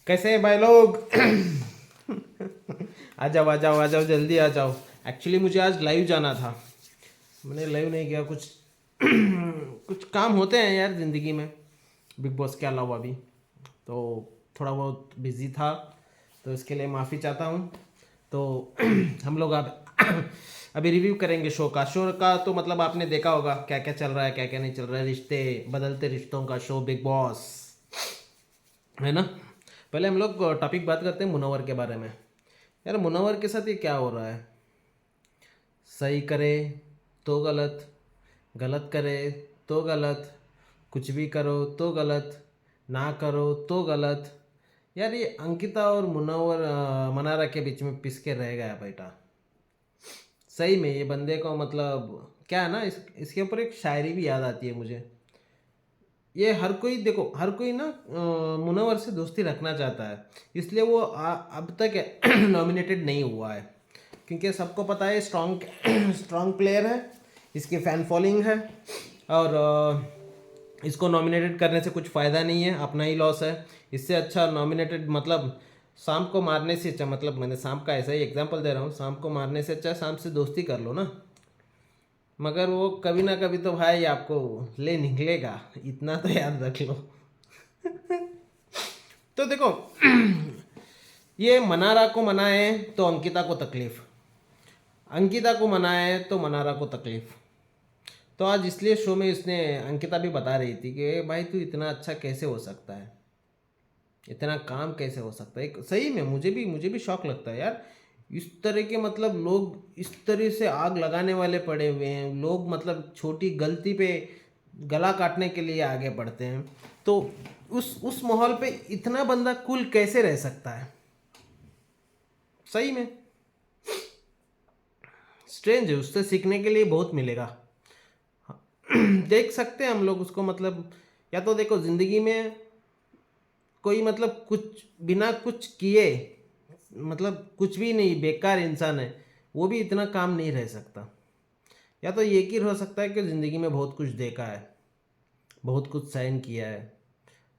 कैसे हैं भाई लोग? आ जाओ जल्दी आ जाओ। एक्चुअली मुझे आज लाइव जाना था। मैंने लाइव नहीं किया, कुछ कुछ काम होते हैं यार ज़िंदगी में, बिग बॉस के अलावा भी। तो थोड़ा बहुत बिजी था, तो इसके लिए माफ़ी चाहता हूँ। तो हम लोग अब अभी रिव्यू करेंगे शो का। तो मतलब आपने देखा होगा क्या क्या चल रहा है, क्या क्या नहीं चल रहा है। रिश्ते बदलते रिश्तों का शो बिग बॉस, है ना। पहले हम लोग टॉपिक बात करते हैं मुनव्वर के बारे में। यार मुनव्वर के साथ ये क्या हो रहा है? सही करे तो गलत, गलत करे तो गलत, कुछ भी करो तो गलत, ना करो तो गलत। यार ये अंकिता और मुनव्वर मनारा के बीच में पिस के रह गया बेटा। सही में ये बंदे को मतलब क्या है ना, इसके ऊपर एक शायरी भी याद आती है मुझे। ये हर कोई देखो, हर कोई ना मुनव्वर से दोस्ती रखना चाहता है, इसलिए वो अब तक नॉमिनेटेड नहीं हुआ है। क्योंकि सबको पता है स्ट्रॉन्ग स्ट्रॉन्ग प्लेयर है, इसकी फ़ैन फॉलोइंग है। और इसको नॉमिनेटेड करने से कुछ फ़ायदा नहीं है, अपना ही लॉस है। इससे अच्छा नॉमिनेटेड मतलब शाम को मारने से अच्छा, मतलब मैंने शाम का ऐसा ही एग्जांपल दे रहा हूँ, शाम को मारने से अच्छा शाम से दोस्ती कर लो ना। मगर वो कभी ना कभी तो भाई आपको ले निकलेगा, इतना तो याद रख लो। तो देखो, ये मनारा को मनाए तो अंकिता को तकलीफ, अंकिता को मनाए तो मनारा को तकलीफ। तो आज इसलिए शो में इसने अंकिता भी बता रही थी कि भाई तू इतना अच्छा कैसे हो सकता है, इतना काम कैसे हो सकता है। सही में मुझे भी शौक लगता है यार। इस तरह के मतलब लोग इस तरह से आग लगाने वाले पड़े हुए हैं लोग, मतलब छोटी गलती पे गला काटने के लिए आगे बढ़ते हैं। तो उस माहौल पे इतना बंदा कूल कैसे रह सकता है? सही में स्ट्रेंज है, उससे सीखने के लिए बहुत मिलेगा। देख सकते हैं हम लोग उसको, मतलब या तो देखो ज़िंदगी में कोई मतलब कुछ बिना कुछ किए, मतलब कुछ भी नहीं, बेकार इंसान है, वो भी इतना काम नहीं रह सकता। या तो ये कि हो सकता है कि ज़िंदगी में बहुत कुछ देखा है, बहुत कुछ सहन किया है,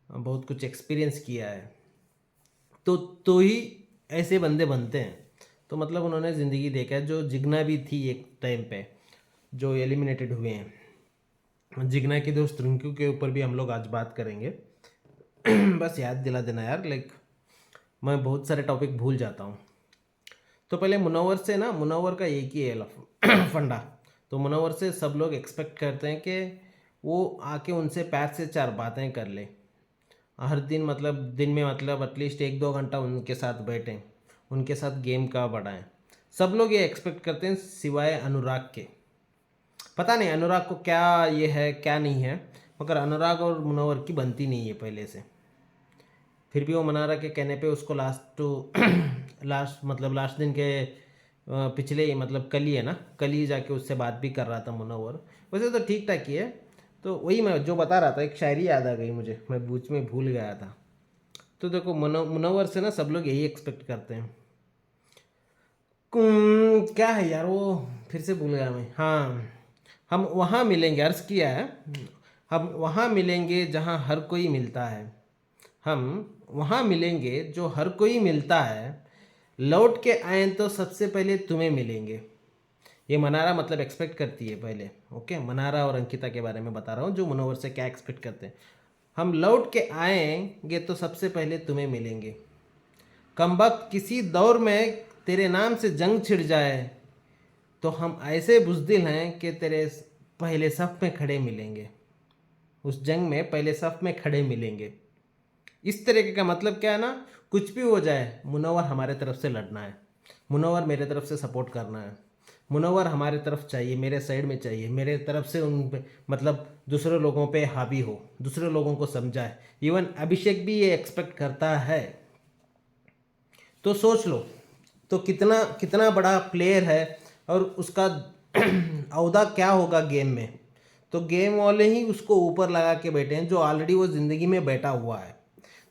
बहुत कुछ एक्सपीरियंस किया है, तो ही ऐसे बंदे बनते हैं। तो मतलब उन्होंने ज़िंदगी देखा है। जो जिग्ना भी थी एक टाइम पे, जो एलिमिनेटेड हुए हैं, जिग्ना के दोस्त रिंकू के ऊपर भी हम लोग आज बात करेंगे। बस याद दिला देना यार, लाइक मैं बहुत सारे टॉपिक भूल जाता हूँ। तो पहले मुनव्वर से ना, मुनव्वर का एक ही है फंडा। तो मुनव्वर से सब लोग एक्सपेक्ट करते हैं कि वो आके उनसे पैर से चार बातें कर ले हर दिन, मतलब दिन में मतलब एटलीस्ट 1-2 घंटा उनके साथ बैठें, उनके साथ गेम का बढ़ाएं। सब लोग ये एक्सपेक्ट करते हैं सिवाय अनुराग के। पता नहीं अनुराग को क्या ये है क्या नहीं है, मगर अनुराग और मुनव्वर की बनती नहीं है पहले से। फिर भी वो मनारा के कहने पे उसको लास्ट टू लास्ट मतलब लास्ट दिन के पिछले ही मतलब कल ही है ना, कल ही जाके उससे बात भी कर रहा था मुनव्वर। वैसे तो ठीक ठाक ही है। तो वही मैं जो बता रहा था, एक शायरी याद आ गई मुझे, मैं बीच में भूल गया था। तो देखो मुनव्वर से ना सब लोग यही एक्सपेक्ट करते हैं। क्या है यार वो, फिर से भूल गया मैं। हाँ, हम वहाँ मिलेंगे, अर्ज़ किया है, हम वहाँ मिलेंगे जहाँ हर कोई मिलता है, हम वहाँ मिलेंगे जो हर कोई मिलता है, लौट के आए तो सबसे पहले तुम्हें मिलेंगे। ये मनारा मतलब एक्सपेक्ट करती है पहले। ओके, मनारा और अंकिता के बारे में बता रहा हूँ, जो मुनव्वर से क्या एक्सपेक्ट करते हैं। हम लौट के आएंगे तो सबसे पहले तुम्हें मिलेंगे। कमबख्त किसी दौर में तेरे नाम से जंग छिड़ जाए तो हम ऐसे बुज़दिल हैं कि तेरे पहले सफ़ में खड़े मिलेंगे, उस जंग में पहले सफ़ में खड़े मिलेंगे। इस तरीके का मतलब क्या है ना, कुछ भी हो जाए मुनव्वर हमारे तरफ से लड़ना है, मुनव्वर मेरे तरफ से सपोर्ट करना है, मुनव्वर हमारे तरफ चाहिए, मेरे साइड में चाहिए, मेरे तरफ से उन पे मतलब दूसरे लोगों पे हावी हो, दूसरे लोगों को समझाए। इवन अभिषेक भी ये एक्सपेक्ट करता है। तो सोच लो, तो कितना कितना बड़ा प्लेयर है और उसका अहदा क्या होगा गेम में। तो गेम वाले ही उसको ऊपर लगा के बैठे हैं, जो ऑलरेडी वो ज़िंदगी में बैठा हुआ है।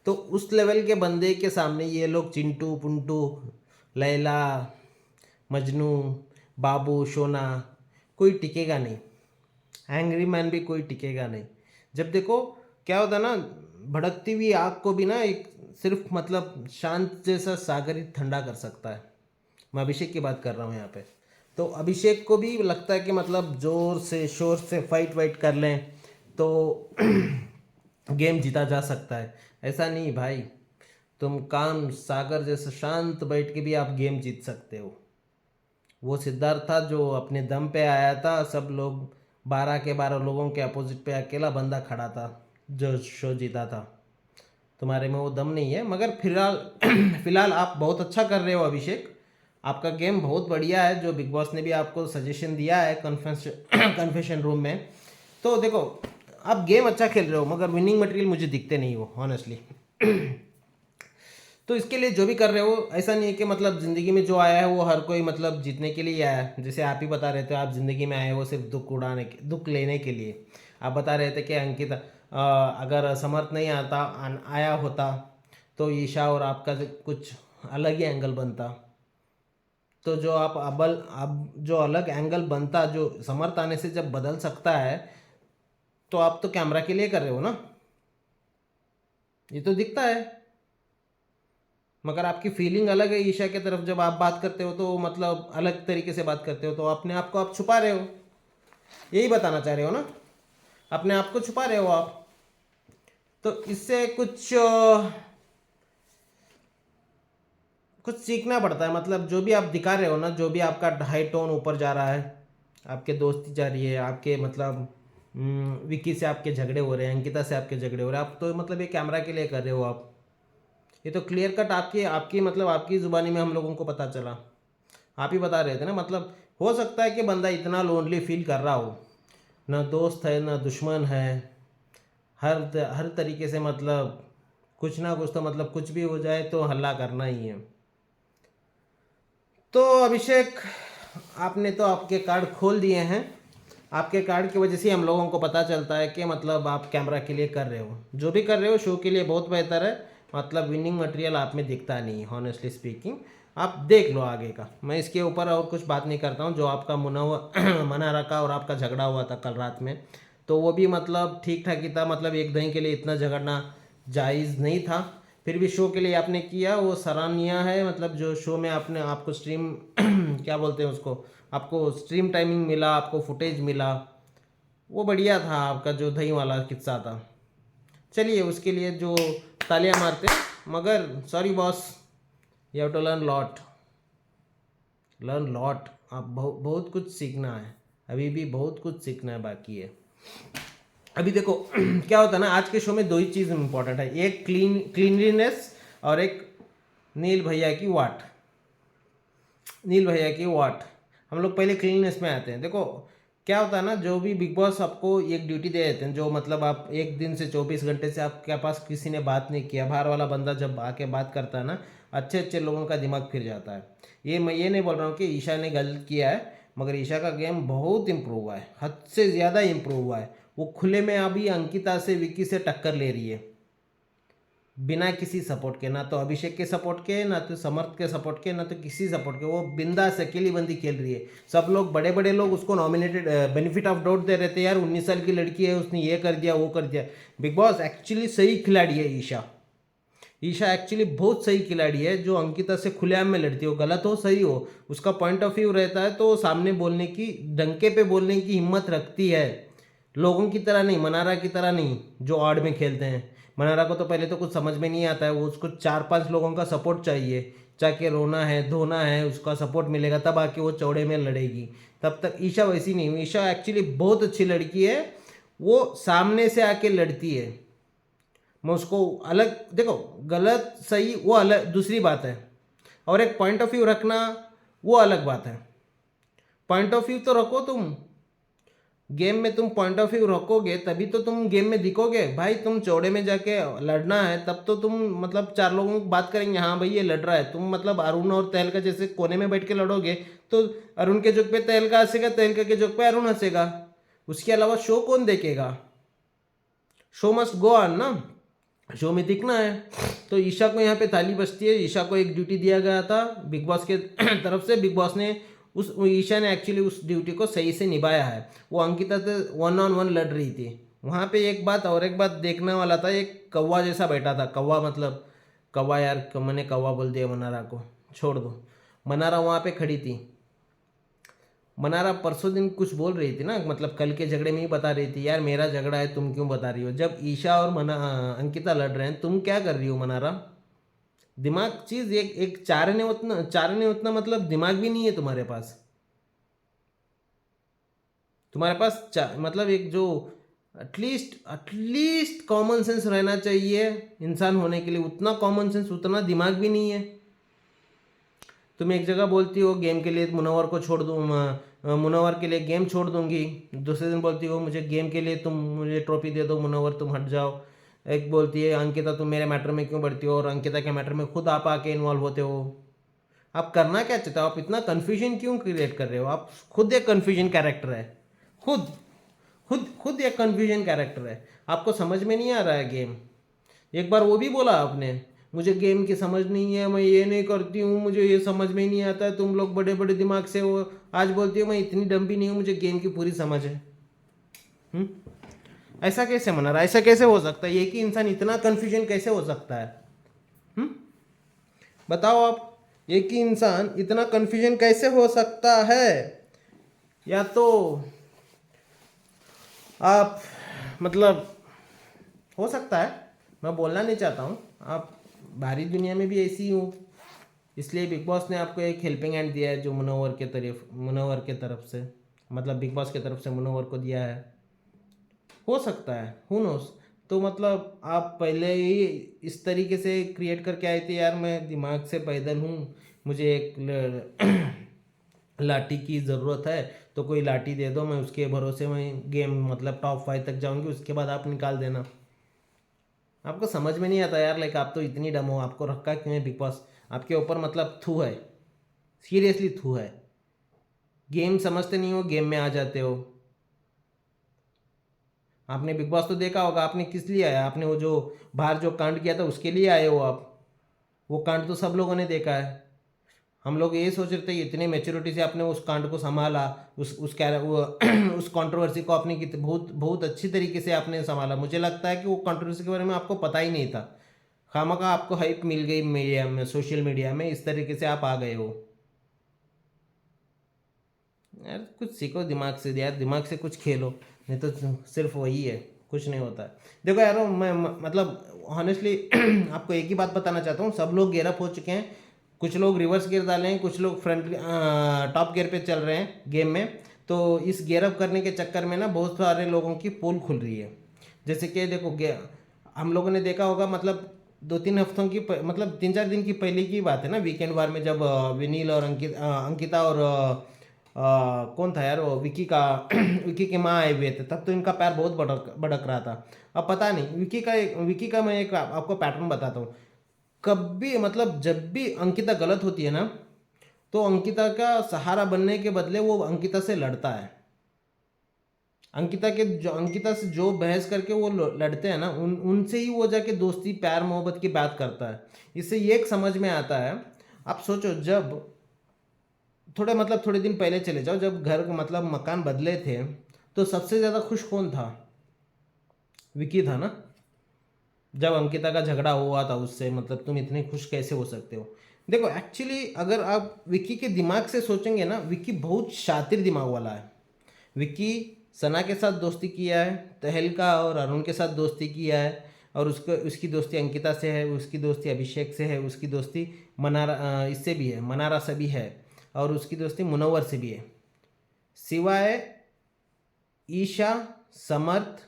तो उस लेवल के बंदे के सामने ये लोग चिंटू पुंटू, लैला, मजनू, बाबू, शोना, कोई टिकेगा नहीं। एंग्री मैन भी कोई टिकेगा नहीं। जब देखो क्या होता है ना, भड़कती हुई आग को भी ना एक सिर्फ मतलब शांत जैसा सागर ही ठंडा कर सकता है। मैं अभिषेक की बात कर रहा हूँ यहाँ पे। तो अभिषेक को भी लगता है कि मतलब ज़ोर से शोर से फाइट वाइट कर लें तो गेम जीता जा सकता है। ऐसा नहीं भाई, तुम काम सागर जैसे शांत बैठ के भी आप गेम जीत सकते हो। वो सिद्धार्थ था जो अपने दम पे आया था, सब लोग 12 के 12 लोगों के अपोजिट पे अकेला बंदा खड़ा था जो शो जीता था। तुम्हारे में वो दम नहीं है, मगर फिलहाल फिलहाल आप बहुत अच्छा कर रहे हो अभिषेक। आपका गेम बहुत बढ़िया है, जो बिग बॉस ने भी आपको सजेशन दिया है कन्फेशन रूम में। तो देखो, आप गेम अच्छा खेल रहे हो मगर विनिंग मटेरियल मुझे दिखते नहीं हो ऑनेस्टली। तो इसके लिए जो भी कर रहे हो, ऐसा नहीं है कि मतलब ज़िंदगी में जो आया है वो हर कोई मतलब जीतने के लिए आया है। जैसे आप ही बता रहे थे, आप ज़िंदगी में आए हो सिर्फ दुख लेने के लिए। आप बता रहे थे कि अंकित अगर समर्थ नहीं आया होता तो ईशा और आपका कुछ अलग ही एंगल बनता। तो जो आप अब जो अलग एंगल बनता, जो समर्थ आने से जब बदल सकता है, तो आप तो कैमरा के लिए कर रहे हो ना, ये तो दिखता है। मगर आपकी फीलिंग अलग है ईशा की तरफ। जब आप बात करते हो तो मतलब अलग तरीके से बात करते हो, तो अपने आप को आप छुपा रहे हो। यही बताना चाह रहे हो ना, अपने आप को छुपा रहे हो आप। तो इससे कुछ सीखना पड़ता है। मतलब जो भी आप दिखा रहे हो ना, जो भी आपका हाई टोन ऊपर जा रहा है, आपके दोस्ती जा रही है, आपके मतलब विक्की से आपके झगड़े हो रहे हैं, अंकिता से आपके झगड़े हो रहे हैं, आप तो मतलब ये कैमरा के लिए कर रहे हो आप। ये तो क्लियर कट आपकी आपकी मतलब आपकी ज़ुबानी में हम लोगों को पता चला। आप ही बता रहे थे ना, मतलब हो सकता है कि बंदा इतना लोनली फील कर रहा हो, ना दोस्त है ना दुश्मन है, हर तरीके से मतलब कुछ ना कुछ तो मतलब कुछ भी हो जाए तो हल्ला करना ही है। तो अभिषेक, आपने तो आपके कार्ड खोल दिए हैं। आपके कार्ड की वजह से हम लोगों को पता चलता है कि मतलब आप कैमरा के लिए कर रहे हो, जो भी कर रहे हो शो के लिए बहुत बेहतर है। मतलब विनिंग मटेरियल आप में दिखता नहीं है हॉनेस्टली स्पीकिंग। आप देख लो आगे का, मैं इसके ऊपर और कुछ बात नहीं करता हूँ। जो आपका मना रखा और आपका झगड़ा हुआ था कल रात में, तो वो भी मतलब ठीक ठाक ही था। मतलब एक दही के लिए इतना झगड़ना जायज़ नहीं था। फिर भी शो के लिए आपने किया, वो सराहनीय है। मतलब जो शो में आपने आपको स्ट्रीम क्या बोलते हैं उसको, आपको स्ट्रीम टाइमिंग मिला, आपको फुटेज मिला, वो बढ़िया था। आपका जो दही वाला किस्सा था, चलिए उसके लिए जो तालियां मारते हैं। मगर sorry boss, you have to learn lot. आप बहुत कुछ सीखना है, अभी भी बहुत कुछ सीखना है बाकी है। अभी देखो क्या होता है ना, आज के शो में दो ही चीज़ इंपॉर्टेंट है, एक क्लीनलीनेस और एक नील भैया की वाट। हम लोग पहले क्लीननेस में आते हैं। देखो क्या होता है ना, जो भी बिग बॉस आपको एक ड्यूटी दे देते हैं, जो मतलब आप एक दिन से 24 घंटे से आपके पास किसी ने बात नहीं किया, बाहर वाला बंदा जब आके बात करता है ना, अच्छे अच्छे लोगों का दिमाग फिर जाता है। ये मैं ये नहीं बोल रहा हूँ कि ईशा ने गलत किया है, मगर ईशा का गेम बहुत इम्प्रूव हुआ है, हद से ज़्यादा इम्प्रूव हुआ है। वो खुले में अभी अंकिता से विक्की से टक्कर ले रही है, बिना किसी सपोर्ट के। ना तो अभिषेक के सपोर्ट के, ना तो समर्थ के सपोर्ट के, ना तो किसी सपोर्ट के। वो बिंदास अकेली बंदी खेल रही है। सब लोग बड़े बड़े लोग उसको नॉमिनेटेड बेनिफिट ऑफ डाउट दे रहे थे, यार 19 साल की लड़की है, उसने ये कर दिया वो कर दिया। बिग बॉस एक्चुअली सही खिलाड़ी है ईशा एक्चुअली बहुत सही खिलाड़ी है, जो अंकिता से खुलेआम में लड़ती हो, गलत हो सही हो, उसका पॉइंट ऑफ व्यू रहता है तो सामने बोलने की, डंके पे बोलने की हिम्मत रखती है। लोगों की तरह नहीं, मनारा की तरह नहीं जो आड़ में खेलते हैं। मनारा को तो पहले तो कुछ समझ में नहीं आता है, वो उसको 4-5 लोगों का सपोर्ट चाहिए, चाहे रोना है धोना है, उसका सपोर्ट मिलेगा तब आके वो चौड़े में लड़ेगी। तब तक ईशा वैसी नहीं हुई। ईशा एक्चुअली बहुत अच्छी लड़की है, वो सामने से आके लड़ती है। मैं उसको अलग, देखो गलत सही वो अलग दूसरी बात है, और एक पॉइंट ऑफ व्यू रखना वो अलग बात है। पॉइंट ऑफ व्यू तो रखो तुम, गेम में तुम पॉइंट ऑफ व्यू रखोगे तभी तो तुम गेम में दिखोगे भाई। तुम चौड़े में जाके लड़ना है तब तो तुम मतलब 4 लोगों को बात करेंगे, हाँ भाई ये लड़ रहा है। तुम मतलब अरुण और तहलका जैसे कोने में बैठ के लड़ोगे तो अरुण के जोक पे तहलका हंसेगा, तहलका के जोक पे अरुण हंसेगा। उसके अलावा शो कौन देखेगा? शो मस्ट गो ऑन ना, शो में दिखना है। तो ईशा को यहाँ पे ताली बजती है। ईशा को एक ड्यूटी दिया गया था बिग बॉस के तरफ से, बिग बॉस ने ईशा ने एक्चुअली उस ड्यूटी को सही से निभाया है। वो अंकिता से 1-on-1 लड़ रही थी, वहाँ पे एक बात और एक बात देखने वाला था, एक कौवा जैसा बैठा था। कौवा मतलब कौवा यार, मैंने कौवा बोल दिया मनारा को, छोड़ दो। मनारा वहाँ पे खड़ी थी। मनारा परसों दिन कुछ बोल रही थी ना, मतलब कल के झगड़े में ही बता रही थी, यार मेरा झगड़ा है तुम क्यों बता रही हो, जब ईशा और अंकिता लड़ रहे हैं तुम क्या कर रही हो मनारा। दिमाग चीज एक एक चार ने उतना मतलब दिमाग भी नहीं है तुम्हारे पास। तुम्हारे पास मतलब एक जो एटलीस्ट कॉमन सेंस रहना चाहिए इंसान होने के लिए, उतना कॉमन सेंस उतना दिमाग भी नहीं है। तुम एक जगह बोलती हो गेम के लिए मुनव्वर को छोड़ दूँ, मुनव्वर के लिए गेम छोड़ दूंगी, दूसरे दिन बोलती हो मुझे गेम के लिए तुम मुझे ट्रॉफी दे दो मुनव्वर तुम हट जाओ। एक बोलती है अंकिता तुम मेरे मैटर में क्यों बढ़ती हो, और अंकिता के मैटर में खुद आप आके इन्वॉल्व होते हो। आप करना क्या चाहते हो, आप इतना कन्फ्यूजन क्यों क्रिएट कर रहे हो, आप खुद एक कन्फ्यूजन कैरेक्टर है। खुद खुद एक कन्फ्यूजन कैरेक्टर है, आपको समझ में नहीं आ रहा है गेम। एक बार वो भी बोला आपने, मुझे गेम की समझ नहीं है, मैं ये नहीं करती हूँ, मुझे ये समझ में ही नहीं आता है, तुम लोग बड़े बड़े दिमाग से हो। आज बोलती हो मैं इतनी डम्बी नहीं हूँ, मुझे गेम की पूरी समझ है। हम्म? ऐसा कैसे मना रहा है, ऐसा कैसे हो सकता है, एक ही इंसान इतना कन्फ्यूजन कैसे हो सकता है। हम्म? बताओ आप, एक ही इंसान इतना कन्फ्यूजन कैसे हो सकता है। या तो आप मतलब हो सकता है, मैं बोलना नहीं चाहता हूँ, आप बाहरी दुनिया में भी ऐसी ही हो, इसलिए बिग बॉस ने आपको एक हेल्पिंग हैंड दिया है जो मुनव्वर के तरफ से, मतलब बिग बॉस की तरफ से मुनव्वर को दिया है। हो सकता है, हु नोस। तो मतलब आप पहले ही इस तरीके से क्रिएट करके आए थे, यार मैं दिमाग से पैदल हूँ, मुझे एक लाठी की ज़रूरत है, तो कोई लाठी दे दो, मैं उसके भरोसे में गेम मतलब टॉप 5 तक जाऊंगी, उसके बाद आप निकाल देना। आपको समझ में नहीं आता यार, लाइक आप तो इतनी डम हो, आपको रखा क्यों है बिग बॉस, आपके ऊपर मतलब थू है, सीरियसली थू है। गेम समझते नहीं हो, गेम में आ जाते हो। आपने बिग बॉस तो देखा होगा, आपने किस लिए आया, आपने वो जो बाहर जो कांड किया था उसके लिए आए हो आप। वो कांड तो सब लोगों ने देखा है। हम लोग ये सोच रहे थे इतने मेच्योरिटी से आपने उस कांड को संभाला, उस वो उस कंट्रोवर्सी को आपने बहुत बहुत अच्छी तरीके से आपने संभाला। मुझे लगता है कि वो कंट्रोवर्सी के बारे में आपको पता ही नहीं था, खामखा आपको हाइप मिल गई मीडिया में, सोशल मीडिया में, इस तरीके से आप आ गए हो। यार कुछ सीखो दिमाग से, यार दिमाग से कुछ खेलो, नहीं तो सिर्फ वही है, कुछ नहीं होता है। देखो यार मतलब ऑनेस्टली आपको एक ही बात बताना चाहता हूँ, सब लोग गियर अप हो चुके हैं, कुछ लोग रिवर्स गियर डाले हैं, कुछ लोग फ्रंट टॉप गियर पे चल रहे हैं गेम में। तो इस गियर अप करने के चक्कर में ना बहुत सारे लोगों की पोल खुल रही है। जैसे कि देखो हम लोगों ने देखा होगा, मतलब 2-3 हफ्तों की मतलब 3-4 दिन की पहले की बात है ना, वीकेंड वार में जब विनील और अंकिता और कौन था यार वो, विकी का विकी की माँ आए हुए थे, तब तो इनका पैर बहुत भड़क भड़क रहा था। अब पता नहीं विकी का मैं एक आपको पैटर्न बताता हूँ। कभी मतलब जब भी अंकिता गलत होती है ना, तो अंकिता का सहारा बनने के बदले वो अंकिता से लड़ता है। अंकिता से जो बहस करके वो लड़ते हैं ना, उनसे ही वो जाके दोस्ती प्यार मोहब्बत की बात करता है। इससे ये एक समझ में आता है। आप सोचो, जब थोड़े दिन पहले चले जाओ, जब घर मतलब मकान बदले थे, तो सबसे ज़्यादा खुश कौन था, विकी था ना। जब अंकिता का झगड़ा हुआ था उससे, मतलब तुम इतने खुश कैसे हो सकते हो। देखो एक्चुअली अगर आप विक्की के दिमाग से सोचेंगे ना, विक्की बहुत शातिर दिमाग वाला है। विक्की सना के साथ दोस्ती किया है, तहलका और अरुण के साथ दोस्ती किया है, और उसको उसकी दोस्ती अंकिता से है, उसकी दोस्ती अभिषेक से है, उसकी दोस्ती इससे भी है, मनारा से भी है, और उसकी दोस्ती मुनव्वर से भी है, सिवाय ईशा, समर्थ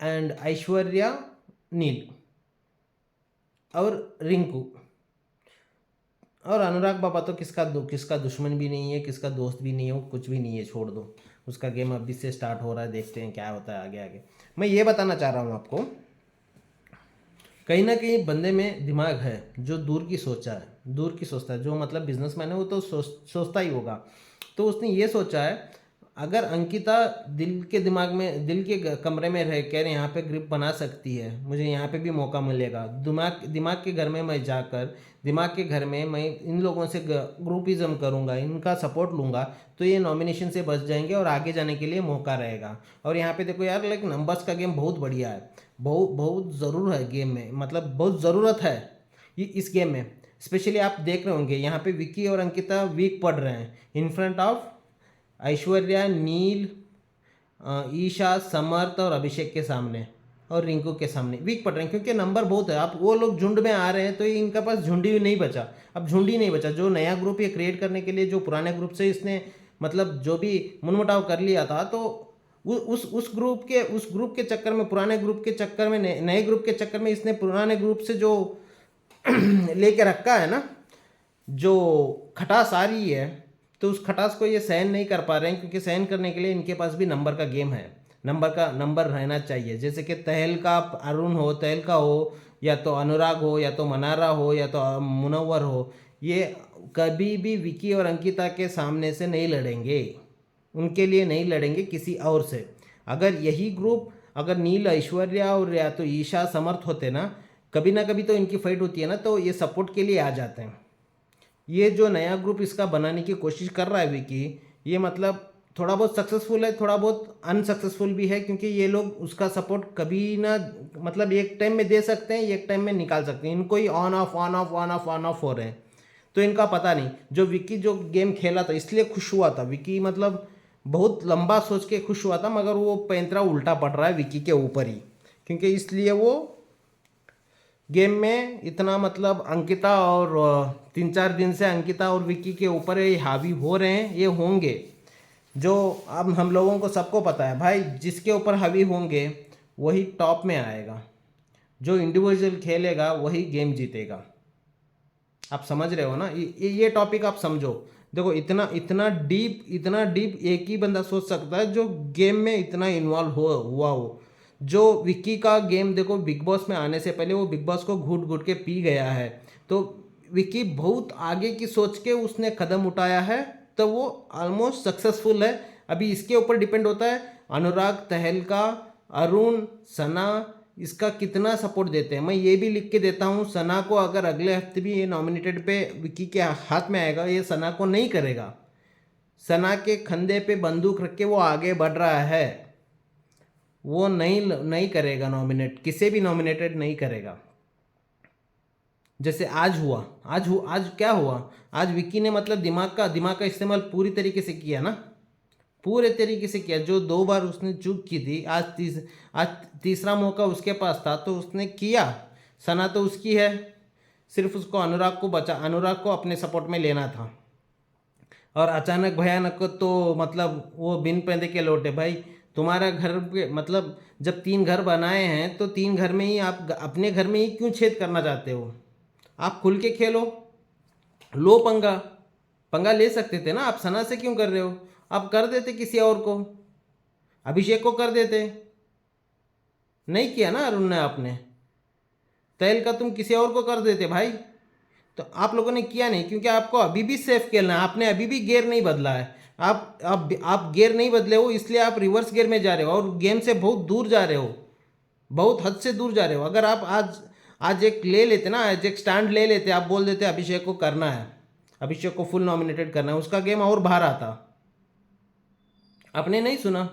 एंड ऐश्वर्या, नील और रिंकू। और अनुराग बाबा तो किसका दुश्मन भी नहीं है, किसका दोस्त भी नहीं है, वो कुछ भी नहीं है, छोड़ दो उसका। गेम अभी से स्टार्ट हो रहा है, देखते हैं क्या होता है आगे आगे। मैं ये बताना चाह रहा हूँ आपको, कहीं ना कहीं बंदे में दिमाग है जो दूर की सोचता है, जो मतलब बिजनेसमैन है वो तो सोचता ही होगा। तो उसने ये सोचा है, अगर अंकिता दिल के कमरे में रह कर यहाँ पे ग्रिप बना सकती है, मुझे यहाँ पे भी मौका मिलेगा, दिमाग दिमाग के घर में मैं जाकर दिमाग के घर में मैं इन लोगों से ग्रुपिज्म करूँगा, इनका सपोर्ट लूँगा, तो ये नॉमिनेशन से बच जाएंगे और आगे जाने के लिए मौका रहेगा। और यहाँ पे देखो यार, लाइक नंबर्स का गेम बहुत बढ़िया है, बहुत बहुत ज़रूर है गेम में, मतलब बहुत ज़रूरत है ये इस गेम में। स्पेशली आप देख रहे होंगे यहाँ पे विक्की और अंकिता वीक पड़ रहे हैं इन फ्रंट ऑफ ऐश्वर्या, नील, ईशा, समर्थ और अभिषेक के सामने और रिंकू के सामने वीक पड़ रहे हैं, क्योंकि नंबर बहुत है। आप वो लोग झुंड में आ रहे हैं तो ये इनके पास झुंडी नहीं बचा, अब झुंडी नहीं बचा। जो नया ग्रुप ये क्रिएट करने के लिए जो पुराने ग्रुप से इसने मतलब जो भी मनमुटाव कर लिया था, तो उस ग्रुप के चक्कर में, पुराने ग्रुप के चक्कर में, नए ग्रुप के चक्कर में इसने पुराने ग्रुप से जो लेके रखा है ना, जो खटास आ रही है, तो उस खटास को ये सहन नहीं कर पा रहे हैं, क्योंकि सहन करने के लिए इनके पास भी नंबर का गेम है, नंबर रहना चाहिए। जैसे कि तहलका अरुण हो, तहलका हो, या तो अनुराग हो, या तो मनारा हो, या तो मुनव्वर हो, ये कभी भी विकी और अंकिता के सामने से नहीं लड़ेंगे, उनके लिए नहीं लड़ेंगे किसी और से। अगर यही ग्रुप, अगर नील, ऐश्वर्या और या तो ईशा, समर्थ होते ना कभी तो इनकी फाइट होती है ना, तो ये सपोर्ट के लिए आ जाते हैं। ये जो नया ग्रुप इसका बनाने की कोशिश कर रहा है विकी, ये मतलब थोड़ा बहुत सक्सेसफुल है, थोड़ा बहुत अनसक्सेसफुल भी है, क्योंकि ये लोग उसका सपोर्ट कभी ना, मतलब एक टाइम में दे सकते हैं, एक टाइम में निकाल सकते हैं। इनको ही on off on off on off on off हो रहे हैं, तो इनका पता नहीं। जो विकी जो गेम खेला था इसलिए खुश हुआ था विकी, मतलब बहुत लंबा सोच के खुश हुआ था, मगर वो पैंतरा उल्टा पड़ रहा है विकी के ऊपर ही, क्योंकि इसलिए वो गेम में इतना मतलब अंकिता और 3-4 दिन से अंकिता और विक्की के ऊपर ये हावी हो रहे हैं, ये होंगे। जो अब हम लोगों को सबको पता है भाई, जिसके ऊपर हावी होंगे वही टॉप में आएगा, जो इंडिविजुअल खेलेगा वही गेम जीतेगा। आप समझ रहे हो ना, ये टॉपिक आप समझो। देखो इतना डीप एक ही बंदा सोच सकता है जो गेम में इतना इन्वॉल्व हुआ हो। जो विक्की का गेम देखो, बिग बॉस में आने से पहले वो बिग बॉस को घूट घूट के पी गया है, तो विक्की बहुत आगे की सोच के उसने कदम उठाया है, तो वो ऑलमोस्ट सक्सेसफुल है। अभी इसके ऊपर डिपेंड होता है अनुराग, तहलका, अरुण, सना इसका कितना सपोर्ट देते हैं। मैं ये भी लिख के देता हूँ, सना को अगर अगले हफ्ते भी ये नॉमिनेटेड पे विक्की के हाथ में आएगा, ये सना को नहीं करेगा। सना के कंधे पे बंदूक रख के वो आगे बढ़ रहा है, वो नहीं करेगा नॉमिनेट, किसे भी नॉमिनेटेड नहीं करेगा। जैसे आज क्या हुआ, आज विक्की ने मतलब दिमाग का इस्तेमाल पूरी तरीके से किया ना, पूरे तरीके से किया। जो 2 बार उसने चूक की थी, आज तीसरा मौका उसके पास था, तो उसने किया। सना तो उसकी है, सिर्फ उसको अनुराग को अपने सपोर्ट में लेना था। और अचानक भयानक को तो मतलब वो बिन पैदे के लौटे। भाई तुम्हारा घर पे मतलब जब 3 घर बनाए हैं, तो 3 घर में ही आप अपने घर में ही क्यों छेद करना चाहते हो? आप खुल के खेलो, लो पंगा ले सकते थे ना। आप सना से क्यों कर रहे हो? आप कर देते किसी और को, अभिषेक को कर देते, नहीं किया ना अरुण ने आपने। तैल का तुम किसी और को कर देते भाई, तो आप लोगों ने किया नहीं, क्योंकि आपको अभी भी सेफ खेलना है। आपने अभी भी गियर नहीं बदला है, आप गियर नहीं बदले हो, इसलिए आप रिवर्स गियर में जा रहे हो और गेम से बहुत दूर जा रहे हो, बहुत हद से दूर जा रहे हो। अगर आप आज एक ले लेते ना, आज एक स्टैंड ले लेते, आप बोल देते अभिषेक को करना है, अभिषेक को फुल नॉमिनेटेड करना है, उसका गेम और बाहर आता। आपने नहीं सुना,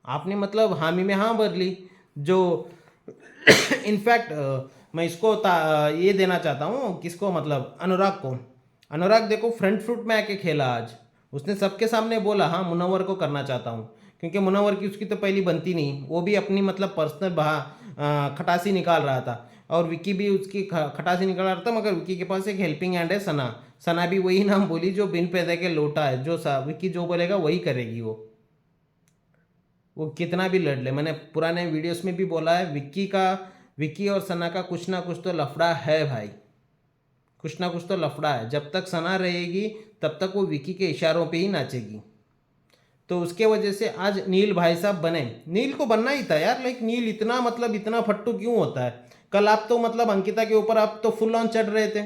आपने मतलब हामी में हाँ भर ली। जो इनफैक्ट मैं इसको ये देना चाहता हूँ, किसको, मतलब अनुराग देखो फ्रंट फुट में आके खेला आज। उसने सबके सामने बोला हाँ मुनव्वर को करना चाहता हूँ, क्योंकि मुनव्वर की उसकी तो पहली बनती नहीं, वो भी अपनी मतलब पर्सनल खटासी निकाल रहा था, और विक्की भी उसकी खटासी निकाल रहा था। मगर विक्की के पास एक हेल्पिंग हैंड है सना भी वही नाम बोली जो बिन पैदा के लोटा है, जो विक्की जो बोलेगा वही करेगी। वो कितना भी लड़ ले, मैंने पुराने वीडियोस में भी बोला है, विक्की और सना का कुछ ना कुछ तो लफड़ा है भाई, कुछ ना कुछ तो लफड़ा है। जब तक सना रहेगी तब तक वो विक्की के इशारों पे ही नाचेगी। तो उसके वजह से आज नील भाई साहब बने, नील को बनना ही था यार। लाइक नील इतना फट्टू क्यों होता है? कल आप तो मतलब अंकिता के ऊपर आप तो फुल ऑन चढ़ रहे थे,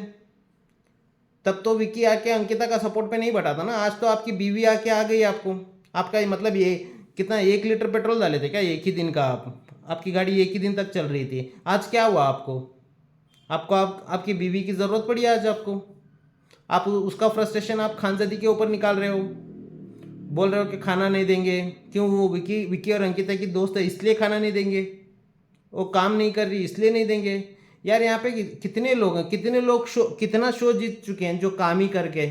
तब तो विक्की आके अंकिता का सपोर्ट पे नहीं बैठा था ना। आज तो आपकी बीवी आके आ गई आपको, आपका ये मतलब ये कितना 1 लीटर पेट्रोल डाले थे क्या एक ही दिन का? आपकी गाड़ी एक ही दिन तक चल रही थी। आज क्या हुआ आपको? आपकी बीवी की ज़रूरत पड़ी आज आपको? आप उसका फ्रस्ट्रेशन आप खानजदी के ऊपर निकाल रहे हो। बोल रहे हो कि खाना नहीं देंगे। क्यों? वो विकी विकी और अंकिता की दोस्त है इसलिए खाना नहीं देंगे। वो काम नहीं कर रही इसलिए नहीं देंगे। यार यहाँ पे कितने लोग हैं, कितने लोग कितना शो जीत चुके हैं जो काम ही करके।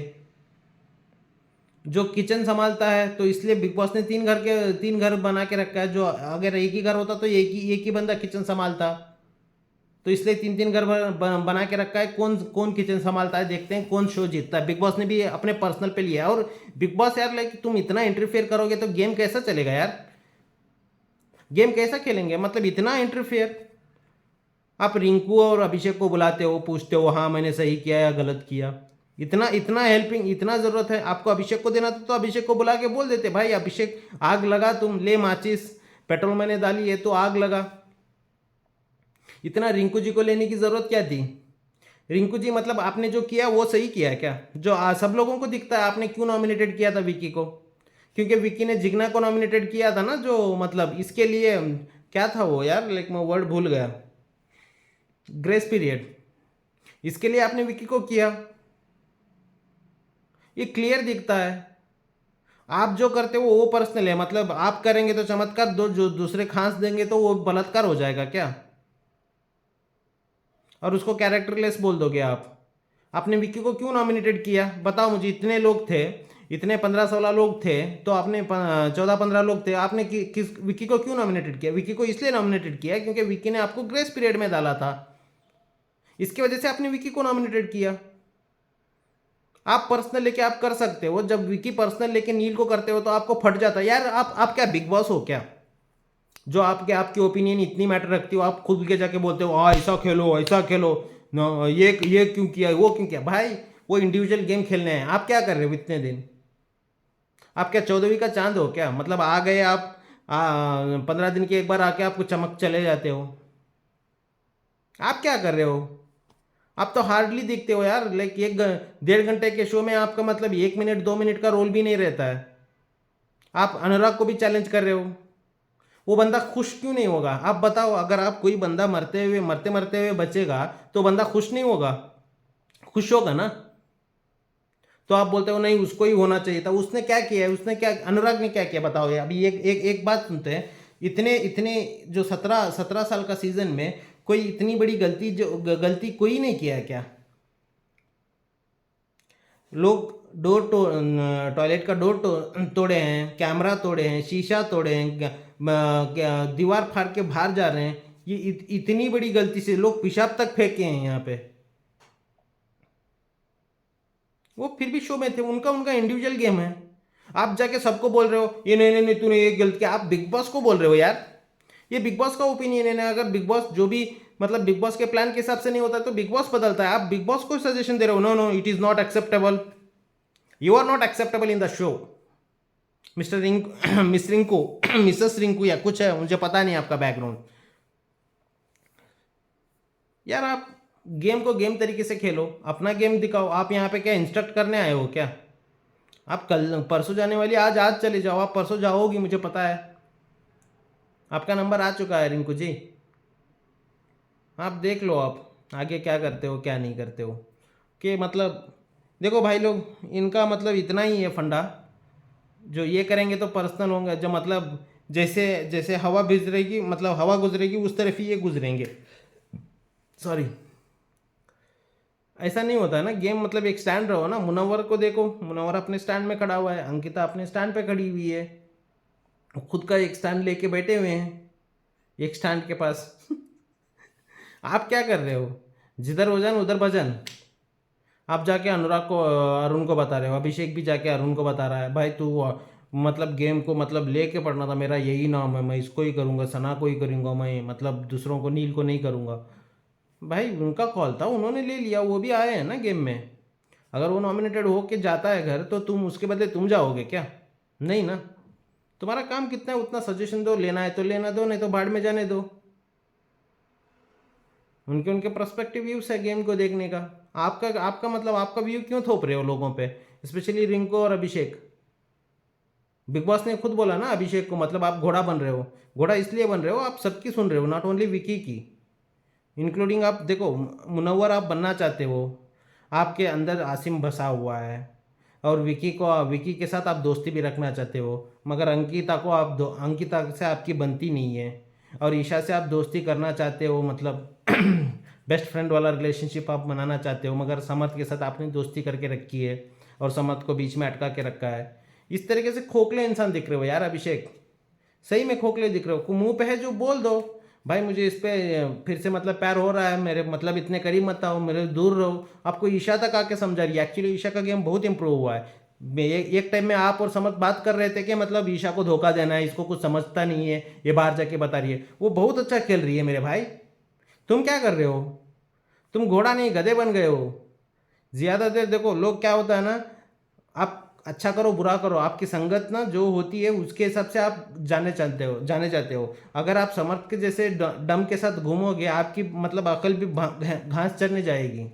जो किचन संभालता है तो इसलिए बिग बॉस ने 3 घर बना के रखा है। जो अगर एक ही घर होता तो एक ही बंदा किचन संभालता। तो इसलिए 3 3 घर बना के रखा है। कौन कौन किचन संभालता है देखते हैं, कौन शो जीतता है। बिग बॉस ने भी अपने पर्सनल पे लिया है। और बिग बॉस यार लाइक तुम इतना इंटरफेयर करोगे तो गेम कैसा चलेगा यार? गेम कैसा खेलेंगे? मतलब इतना इंटरफेयर। आप रिंकू और अभिषेक को बुलाते हो, पूछते हो हाँ मैंने सही किया या गलत किया। इतना इतना हेल्पिंग इतना ज़रूरत है आपको अभिषेक को देना तो अभिषेक को बुला के बोल देते भाई अभिषेक आग लगा, तुम ले माचिस, पेट्रोल मैंने डाली है तो आग लगा। इतना रिंकू जी को लेने की ज़रूरत क्या थी? रिंकू जी मतलब आपने जो किया वो सही किया है क्या? जो सब लोगों को दिखता है आपने क्यों नॉमिनेटेड किया था विकी को? क्योंकि विकी ने जिग्ना को नॉमिनेटेड किया था ना, जो मतलब इसके लिए क्या था वो यार, लाइक मैं वर्ड भूल गया, ग्रेस पीरियड, इसके लिए आपने विकी को किया। ये क्लियर दिखता है। आप जो करते हो वो पर्सनल है, मतलब आप करेंगे तो चमत्कार, दो जो दूसरे खांस देंगे तो वो बलात्कार हो जाएगा क्या? और उसको कैरेक्टरलेस बोल दोगे आप? आपने विक्की को क्यों नॉमिनेटेड किया बताओ मुझे? इतने लोग थे, इतने 15 16 लोग थे, तो आपने 14 15 लोग थे, आपने किस विक्की को क्यों नॉमिनेटेड किया? विक्की को इसलिए नॉमिनेटेड किया क्योंकि विक्की ने आपको ग्रेस पीरियड में डाला था, इसकी वजह से आपने विक्की को नॉमिनेटेड किया। आप पर्सनल लेके आप कर सकते हो, जब विकी पर्सनल लेके नील को करते हो तो आपको फट जाता है यार। आप क्या बिग बॉस हो क्या, जो आपकी ओपिनियन इतनी मैटर रखती हो? आप खुद के जाके बोलते हो हाँ ऐसा खेलो ऐसा खेलो, न ये क्यों किया वो क्यों किया? भाई वो इंडिविजुअल गेम खेलने हैं। आप क्या कर रहे हो इतने दिन? आप क्या 14वीं का चांद हो क्या? मतलब आ गए आप 15 दिन के एक बार आके आपको चमक चले जाते हो। आप क्या कर रहे हो? आप तो हार्डली दिखते हो यार, लाइक 1 1.5 घंटे के शो में आपका मतलब 1 मिनट 2 मिनट का रोल भी नहीं रहता है। आप अनुराग को भी चैलेंज कर रहे हो। वो बंदा खुश क्यों नहीं होगा? आप बताओ, अगर आप कोई बंदा मरते मरते हुए बचेगा तो बंदा खुश नहीं होगा? खुश होगा ना। तो आप बोलते हो नहीं उसको ही होना चाहिए था। उसने क्या किया है? उसने क्या, अनुराग ने क्या किया बताओ? ये अभी एक बात सुनते हैं। इतने इतने जो 17 17 साल का सीजन में कोई इतनी बड़ी गलती कोई नहीं किया है क्या? लोग टॉयलेट का डोर तोड़े हैं, कैमरा तोड़े हैं, शीशा तोड़े हैं, दीवार फाड़ के बाहर जा रहे हैं। ये इतनी बड़ी गलती से लोग पेशाब तक फेंके हैं यहाँ पे। वो फिर भी शो में थे, उनका उनका इंडिविजुअल गेम है। आप जाके सबको बोल रहे हो ये नहीं नहीं नहीं तूने ये गलत किया। आप बिग बॉस को बोल रहे हो यार। ये बिग बॉस का ओपिनियन है ना। अगर बिग बॉस जो भी मतलब बिग बॉस के प्लान के हिसाब से नहीं होता तो बिग बॉस बदलता है। आप बिग बॉस को सजेशन दे रहे हो, no no it is not acceptable, you are not acceptable in the show Mr Rinku, miss Rinku, Mrs Rinku या कुछ है, मुझे पता नहीं आपका बैकग्राउंड। यार आप गेम को गेम तरीके से खेलो, अपना गेम दिखाओ। आप यहाँ पे क्या इंस्ट्रक्ट करने आए हो क्या? आप कल परसों जाने वाली, आज आज चले जाओ। आप परसों जाओगी मुझे पता है। आपका नंबर आ चुका है रिंकू जी। आप देख लो आप आगे क्या करते हो क्या नहीं करते हो। कि मतलब देखो भाई लोग, इनका मतलब इतना ही है फंडा। जो ये करेंगे तो पर्सनल होंगे, जो मतलब जैसे जैसे हवा गुजरेगी, मतलब हवा गुजरेगी उस तरफ ही ये गुजरेंगे। सॉरी, ऐसा नहीं होता है ना गेम। मतलब एक स्टैंड रहो ना। मुनव्वर को देखो, मुनव्वर अपने स्टैंड में खड़ा हुआ है, अंकिता अपने स्टैंड पे खड़ी हुई है। वो खुद का एक स्टैंड लेके बैठे हुए हैं एक स्टैंड के पास। आप क्या कर रहे हो? जिधर वजन उधर भजन। आप जाके अनुराग को अरुण को बता रहे हो, अभिषेक भी जाके अरुण को बता रहा है भाई तू मतलब गेम को मतलब लेके पढ़ना था, मेरा यही नाम है, मैं इसको ही करूँगा, सना को ही करूँगा, मैं मतलब दूसरों को नील को नहीं करूँगा। भाई उनका कॉल था, उन्होंने ले लिया, वो भी आए हैं ना गेम में। अगर वो नॉमिनेटेड हो के जाता है घर तो तुम उसके बदले तुम जाओगे क्या? नहीं ना। तुम्हारा काम कितना है उतना सजेशन दो, लेना है तो लेना दो, नहीं तो भाड़ में जाने दो। उनके उनके पर्सपेक्टिव व्यूज है गेम को देखने का। आपका आपका मतलब आपका व्यू क्यों थोप रहे हो लोगों पे, स्पेशली रिंको और अभिषेक? बिग बॉस ने खुद बोला ना अभिषेक को, मतलब आप घोड़ा बन रहे हो। घोड़ा इसलिए बन रहे हो, आप सबकी सुन रहे हो, नॉट ओनली विकी की, इंक्लूडिंग आप देखो मुनव्वर आप बनना चाहते हो, आपके अंदर आसिम बसा हुआ है, और विकी के साथ आप दोस्ती भी रखना चाहते हो, मगर अंकिता से आपकी बनती नहीं है, और ईशा से आप दोस्ती करना चाहते हो, मतलब बेस्ट फ्रेंड वाला रिलेशनशिप आप बनाना चाहते हो, मगर समर्थ के साथ आपने दोस्ती करके रखी है और समर्थ को बीच में अटका के रखा है। इस तरीके से खोखले इंसान दिख रहे हो यार अभिषेक, सही में खोखले दिख रहे हो। मुंह पे है जो बोल दो, भाई मुझे इस पे फिर से मतलब प्यार हो रहा है, मेरे मतलब इतने करीब मत आओ, मेरे दूर रहो। आपको ईशा तक आके समझा रही है। एक्चुअली ईशा का गेम बहुत इंप्रूव हुआ है। एक टाइम में आप और समझ बात कर रहे थे कि मतलब ईशा को धोखा देना है, इसको कुछ समझता नहीं है, ये बाहर जाके बता रही है। वो बहुत अच्छा खेल रही है मेरे भाई। तुम क्या कर रहे हो? तुम घोड़ा नहीं गधे बन गए हो। ज़्यादा देर देखो लोग क्या होता है ना, आप अच्छा करो बुरा करो, आपकी संगत ना जो होती है उसके हिसाब से आप जाने चाहते हो। अगर आप समर्थ के जैसे डम के साथ घूमोगे, आपकी मतलब अकल भी घास चरने जाएगी।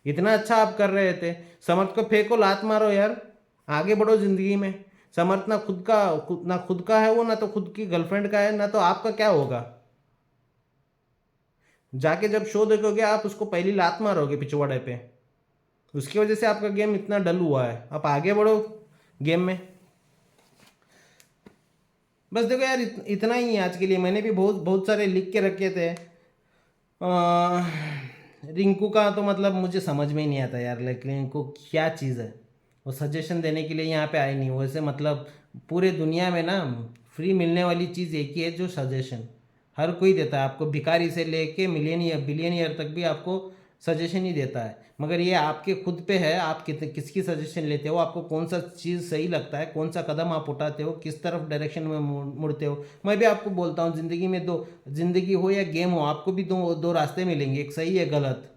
इतना अच्छा आप कर रहे थे, समर्थ को फेंको, लात मारो यार, आगे बढ़ो जिंदगी में। समर्थ ना खुद का है वो, ना तो खुद की गर्लफ्रेंड का है, ना तो आपका क्या होगा। जाके जब शो देखोगे आप उसको पहली लात मारोगे पिछवाड़े पे। उसकी वजह से आपका गेम इतना डल हुआ है। आप आगे बढ़ो गेम में। बस देखो यार, इतना ही है आज के लिए। मैंने भी बहुत बहुत सारे लिख के रखे थे। रिंकू का तो मतलब मुझे समझ में ही नहीं आता यार, लाइक रिंकू क्या चीज़ है। वो सजेशन देने के लिए यहाँ पे आई नहीं। वैसे मतलब पूरे दुनिया में ना फ्री मिलने वाली चीज़ एक ही है, जो सजेशन हर कोई देता है आपको। भिखारी से लेके मिलियनियर बिलियनियर तक भी आपको सजेशन ही देता है। मगर ये आपके खुद पे है, आप किसकी सजेशन लेते हो, आपको कौन सा चीज़ सही लगता है, कौन सा कदम आप उठाते हो, किस तरफ डायरेक्शन में मुड़ते हो। मैं भी आपको बोलता हूँ, ज़िंदगी में ज़िंदगी हो या गेम हो, आपको भी दो दो रास्ते मिलेंगे, एक सही है गलत।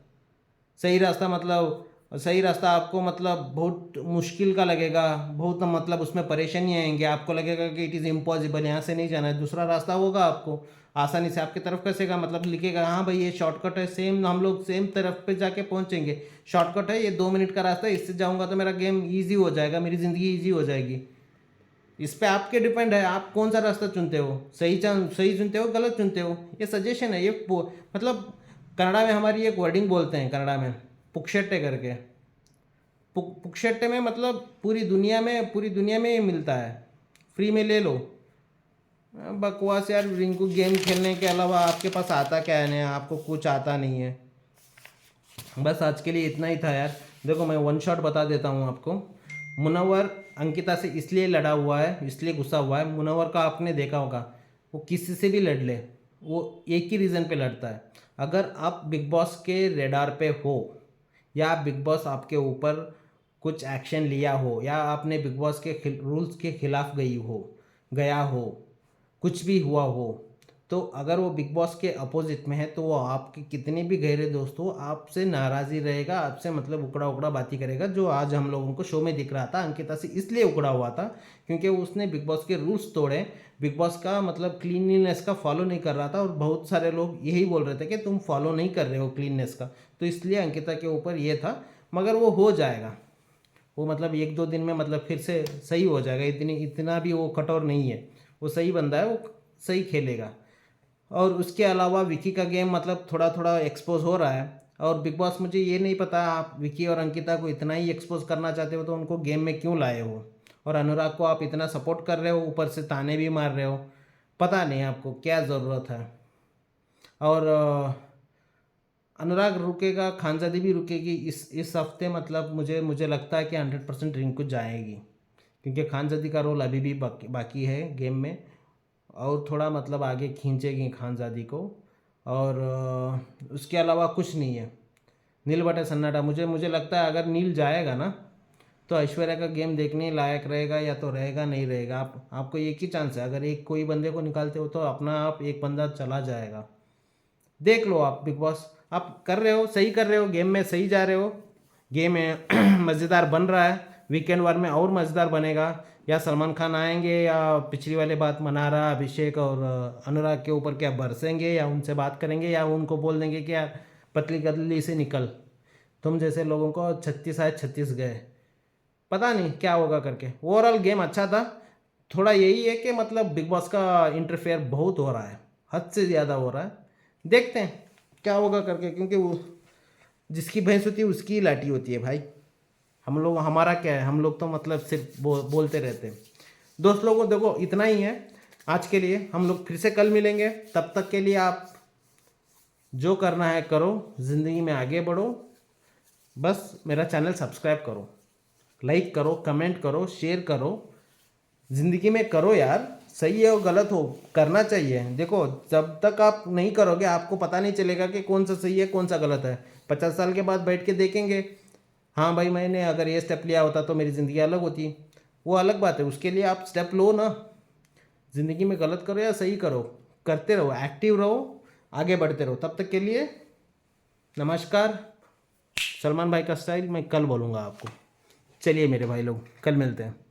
सही रास्ता मतलब सही रास्ता आपको मतलब बहुत मुश्किल का लगेगा, बहुत मतलब उसमें परेशानी आएंगे, आपको लगेगा कि इट इज़ इम्पॉसिबल, यहाँ से नहीं जाना है। दूसरा रास्ता होगा आपको आसानी से आपकी तरफ कसेगा, मतलब लिखेगा हाँ भाई ये शॉर्टकट है, सेम हम लोग सेम तरफ पे जाके पहुँचेंगे। शॉर्टकट है, ये 2 मिनट का रास्ता है, इससे जाऊँगा तो मेरा गेम ईजी हो जाएगा, मेरी ज़िंदगी ईजी हो जाएगी। इस पे आपके डिपेंड है, आप कौन सा रास्ता चुनते हो, सही चुनते हो गलत चुनते हो। ये सजेशन है, मतलब कन्नड़ा में हमारी एक वर्डिंग बोलते हैं कन्नड़ा में, पुक्षेट्टे करके। पुक्षेट्टे में मतलब पूरी दुनिया में ये मिलता है, फ्री में ले लो। बकवास यार, रिंकू गेम खेलने के अलावा आपके पास आता क्या है नया? आपको कुछ आता नहीं है। बस आज के लिए इतना ही था यार। देखो मैं वन शॉट बता देता हूँ आपको। मुनव्वर अंकिता से इसलिए लड़ा हुआ है, इसलिए गुस्सा हुआ है। मुनव्वर का आपने देखा होगा, वो किसी से भी लड़ ले, वो एक ही रीज़न पे लड़ता है। अगर आप बिग बॉस के रेडार पे हो, या बिग बॉस आपके ऊपर कुछ एक्शन लिया हो, या आपने बिग बॉस के रूल्स के खिलाफ गया हो, कुछ भी हुआ हो, तो अगर वो बिग बॉस के अपोजिट में है, तो वो आपके कितने भी गहरे दोस्त हो, आपसे नाराज़ी रहेगा, आपसे मतलब उकड़ा उकड़ा बातें करेगा। जो आज हम लोगों को शो में दिख रहा था, अंकिता से इसलिए उकड़ा हुआ था क्योंकि उसने बिग बॉस के रूल्स तोड़े, बिग बॉस का मतलब क्लीनलीनेस का फॉलो नहीं कर रहा था। और बहुत सारे लोग यही बोल रहे थे कि तुम फॉलो नहीं कर रहे हो क्लीननेस का, तो इसलिए अंकिता के ऊपर ये था। मगर वो हो जाएगा, वो मतलब 1-2 दिन में मतलब फिर से सही हो जाएगा। इतना भी वो कठोर नहीं है, वो सही बंदा है, वो सही खेलेगा। और उसके अलावा विकी का गेम मतलब थोड़ा थोड़ा एक्सपोज हो रहा है। और बिग बॉस, मुझे ये नहीं पता आप विकी और अंकिता को इतना ही एक्सपोज करना चाहते हो तो उनको गेम में क्यों लाए हो। और अनुराग को आप इतना सपोर्ट कर रहे हो, ऊपर से ताने भी मार रहे हो, पता नहीं आपको क्या ज़रूरत है। और अनुराग रुकेगा, खानजादी भी रुकेगी इस हफ्ते। मतलब मुझे लगता है कि 100% रिंकू जाएगी, क्योंकि खानजादी का रोल अभी भी बाकी है गेम में, और थोड़ा मतलब आगे खींचेगी खानजादी को। और उसके अलावा कुछ नहीं है। नील बटे सन्नाटा, मुझे लगता है अगर नील जाएगा ना, तो ऐश्वर्या का गेम देखने लायक रहेगा, या तो रहेगा नहीं रहेगा। आपको एक ही चांस है, अगर एक कोई बंदे को निकालते हो तो अपना आप एक बंदा चला जाएगा। देख लो आप बिग बॉस, आप कर रहे हो, सही कर रहे हो, गेम में सही जा रहे हो, गेम में मज़ेदार बन रहा है। वीकेंड वार में और मज़ेदार बनेगा। या सलमान खान आएंगे, या पिछली वाली बात मनारा, अभिषेक और अनुराग के ऊपर क्या बरसेंगे, या उनसे बात करेंगे, या उनको बोल देंगे कि यार पतली गली से निकल, तुम जैसे लोगों को 36 आए 36 गए। पता नहीं क्या होगा करके। ओवरऑल गेम अच्छा था। थोड़ा यही है कि मतलब बिग बॉस का इंटरफेयर बहुत हो रहा है, हद से ज़्यादा हो रहा है। देखते हैं क्या होगा करके, क्योंकि वो जिसकी भैंस होती है उसकी ही लाठी होती है भाई। हम लोग, हमारा क्या है, हम लोग तो मतलब सिर्फ बोलते रहते हैं। दोस्त लोगों देखो इतना ही है आज के लिए, हम लोग फिर से कल मिलेंगे। तब तक के लिए आप जो करना है करो, ज़िंदगी में आगे बढ़ो। बस मेरा चैनल सब्सक्राइब करो, लाइक करो, कमेंट करो, शेयर करो। ज़िंदगी में करो यार, सही हो गलत हो करना चाहिए। देखो जब तक आप नहीं करोगे आपको पता नहीं चलेगा कि कौन सा सही है कौन सा गलत है। 50 साल के बाद बैठ के देखेंगे, हाँ भाई मैंने अगर ये स्टेप लिया होता तो मेरी ज़िंदगी अलग होती। वो अलग बात है, उसके लिए आप स्टेप लो ना। ज़िंदगी में गलत करो या सही करो, करते रहो, एक्टिव रहो, आगे बढ़ते रहो। तब तक के लिए नमस्कार। सलमान भाई का स्टाइल मैं कल बोलूँगा आपको। चलिए मेरे भाई लोग, कल मिलते हैं।